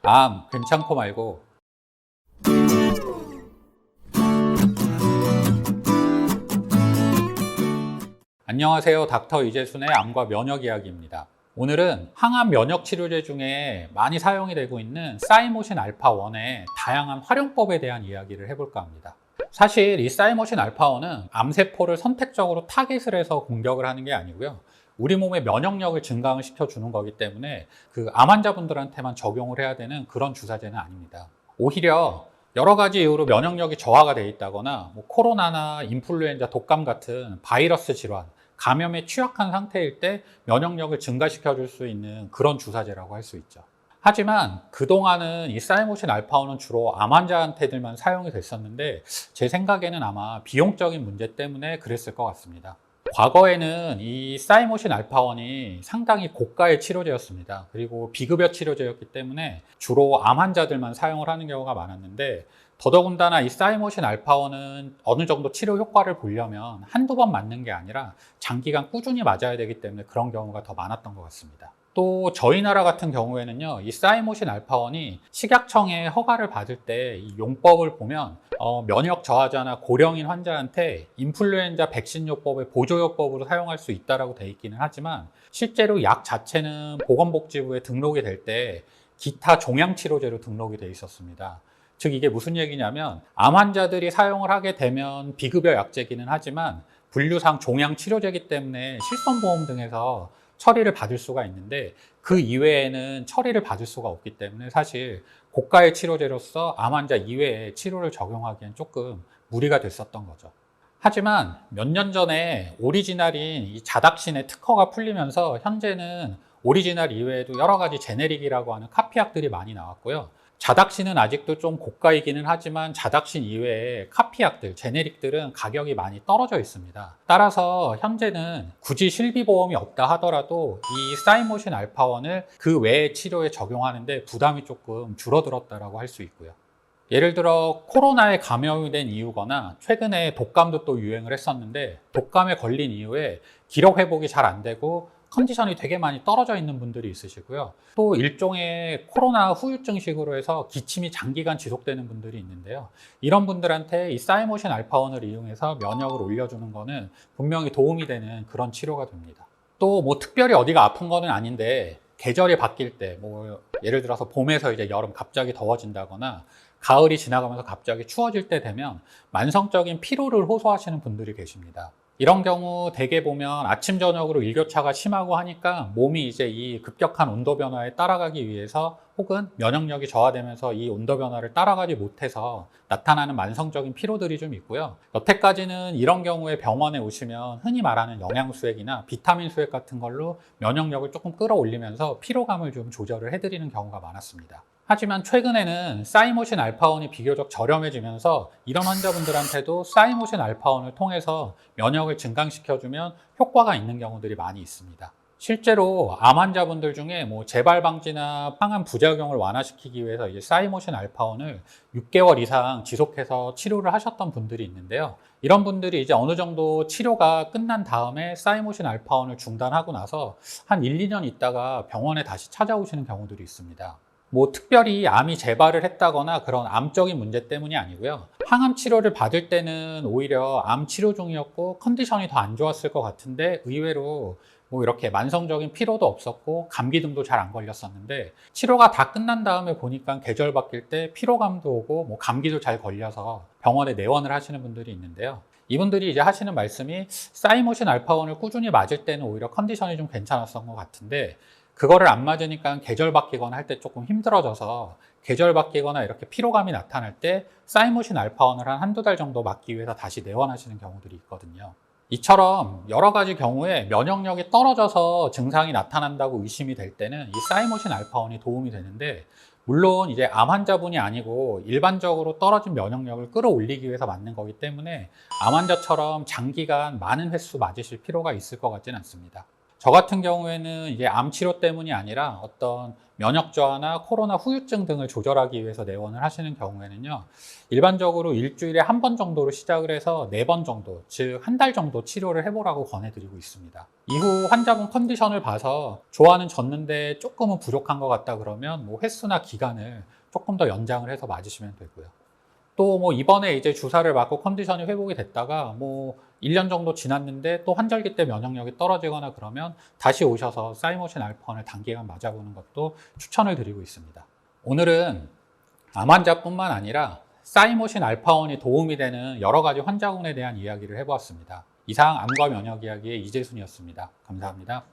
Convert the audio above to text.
암 괜찮고 말고. 안녕하세요. 닥터 이재순의 암과 면역 이야기입니다. 오늘은 항암 면역 치료제 중에 많이 사용이 되고 있는 사이모신 알파1의 다양한 활용법에 대한 이야기를 해볼까 합니다. 사실 이 사이모신 알파1은 암세포를 선택적으로 타겟을 해서 공격을 하는 게 아니고요. 우리 몸의 면역력을 증강을 시켜주는 거기 때문에 그 암 환자분들한테만 적용을 해야 되는 그런 주사제는 아닙니다. 오히려 여러 가지 이유로 면역력이 저하가 돼 있다거나 코로나나 인플루엔자, 독감 같은 바이러스 질환, 감염에 취약한 상태일 때 면역력을 증가시켜 줄 수 있는 그런 주사제라고 할 수 있죠. 하지만 그동안은 이 사이모신 알파1은 주로 암 환자한테들만 사용이 됐었는데 제 생각에는 아마 비용적인 문제 때문에 그랬을 것 같습니다. 과거에는 이 사이모신 알파1이 상당히 고가의 치료제였습니다. 그리고 비급여 치료제였기 때문에 주로 암 환자들만 사용을 하는 경우가 많았는데, 더더군다나 이 사이모신 알파1은 어느 정도 치료 효과를 보려면 한두 번 맞는 게 아니라 장기간 꾸준히 맞아야 되기 때문에 그런 경우가 더 많았던 것 같습니다. 또 저희 나라 같은 경우에는요, 이 사이모신 알파1이 식약청에 허가를 받을 때 이 용법을 보면 면역 저하자나 고령인 환자한테 인플루엔자 백신요법의 보조요법으로 사용할 수 있다고 돼 있기는 하지만, 실제로 약 자체는 보건복지부에 등록이 될 때 기타 종양치료제로 등록이 돼 있었습니다. 즉 이게 무슨 얘기냐면, 암 환자들이 사용을 하게 되면 비급여 약제기는 하지만 분류상 종양치료제이기 때문에 실손보험 등에서 처리를 받을 수가 있는데, 그 이외에는 처리를 받을 수가 없기 때문에 사실 고가의 치료제로서 암 환자 이외에 치료를 적용하기엔 조금 무리가 됐었던 거죠. 하지만 몇 년 전에 오리지널인 이 자닥신의 특허가 풀리면서 현재는 오리지널 이외에도 여러 가지 제네릭이라고 하는 카피약들이 많이 나왔고요. 자닥신은 아직도 좀 고가이기는 하지만 자닥신 이외에 카피약들, 제네릭들은 가격이 많이 떨어져 있습니다. 따라서 현재는 굳이 실비보험이 없다 하더라도 이 사이모신 알파1을 그 외의 치료에 적용하는데 부담이 조금 줄어들었다고 할 수 있고요. 예를 들어 코로나에 감염이 된 이유거나 최근에 독감도 또 유행을 했었는데, 독감에 걸린 이후에 기력 회복이 잘 안 되고 컨디션이 되게 많이 떨어져 있는 분들이 있으시고요. 또 일종의 코로나 후유증식으로 해서 기침이 장기간 지속되는 분들이 있는데요. 이런 분들한테 이 사이모신 알파1을 이용해서 면역을 올려주는 거는 분명히 도움이 되는 그런 치료가 됩니다. 또 특별히 어디가 아픈 거는 아닌데, 계절이 바뀔 때 예를 들어서 봄에서 이제 여름 갑자기 더워진다거나 가을이 지나가면서 갑자기 추워질 때 되면 만성적인 피로를 호소하시는 분들이 계십니다. 이런 경우 대개 보면 아침 저녁으로 일교차가 심하고 하니까 몸이 이제 이 급격한 온도 변화에 따라가기 위해서, 혹은 면역력이 저하되면서 이 온도 변화를 따라가지 못해서 나타나는 만성적인 피로들이 좀 있고요. 여태까지는 이런 경우에 병원에 오시면 흔히 말하는 영양수액이나 비타민 수액 같은 걸로 면역력을 조금 끌어올리면서 피로감을 좀 조절을 해드리는 경우가 많았습니다. 하지만 최근에는 사이모신 알파1이 비교적 저렴해지면서 이런 환자분들한테도 사이모신 알파1을 통해서 면역을 증강시켜주면 효과가 있는 경우들이 많이 있습니다. 실제로 암 환자분들 중에 재발 방지나 항암 부작용을 완화시키기 위해서 이제 사이모신 알파1을 6개월 이상 지속해서 치료를 하셨던 분들이 있는데요. 이런 분들이 이제 어느 정도 치료가 끝난 다음에 사이모신 알파1을 중단하고 나서 한 1, 2년 있다가 병원에 다시 찾아오시는 경우들이 있습니다. 특별히 암이 재발을 했다거나 그런 암적인 문제 때문이 아니고요. 항암 치료를 받을 때는 오히려 암 치료 중이었고 컨디션이 더 안 좋았을 것 같은데, 의외로 이렇게 만성적인 피로도 없었고 감기 등도 잘 안 걸렸었는데, 치료가 다 끝난 다음에 보니까 계절 바뀔 때 피로감도 오고 감기도 잘 걸려서 병원에 내원을 하시는 분들이 있는데요. 이분들이 이제 하시는 말씀이, 사이모신 알파1을 꾸준히 맞을 때는 오히려 컨디션이 좀 괜찮았던 것 같은데, 그거를 안 맞으니까 계절 바뀌거나 할 때 조금 힘들어져서, 계절 바뀌거나 이렇게 피로감이 나타날 때 사이모신 알파1을 한두 달 정도 맞기 위해서 다시 내원하시는 경우들이 있거든요. 이처럼 여러 가지 경우에 면역력이 떨어져서 증상이 나타난다고 의심이 될 때는 이 사이모신 알파1이 도움이 되는데, 물론 이제 암 환자분이 아니고 일반적으로 떨어진 면역력을 끌어올리기 위해서 맞는 거기 때문에 암 환자처럼 장기간 많은 횟수 맞으실 필요가 있을 것 같지는 않습니다. 저 같은 경우에는 이게 암 치료 때문이 아니라 어떤 면역 저하나 코로나 후유증 등을 조절하기 위해서 내원을 하시는 경우에는요, 일반적으로 일주일에 한 번 정도로 시작을 해서 4번 정도, 즉 한 달 정도 치료를 해보라고 권해드리고 있습니다. 이후 환자분 컨디션을 봐서 좋아는 졌는데 조금은 부족한 것 같다 그러면 뭐 횟수나 기간을 조금 더 연장을 해서 맞으시면 되고요. 또 뭐 이번에 이제 주사를 맞고 컨디션이 회복이 됐다가 뭐 1년 정도 지났는데 또 환절기 때 면역력이 떨어지거나 그러면 다시 오셔서 사이모신 알파원을 단기간 맞아보는 것도 추천을 드리고 있습니다. 오늘은 암 환자뿐만 아니라 사이모신 알파원이 도움이 되는 여러 가지 환자군에 대한 이야기를 해보았습니다. 이상 암과 면역 이야기의 이재순이었습니다. 감사합니다.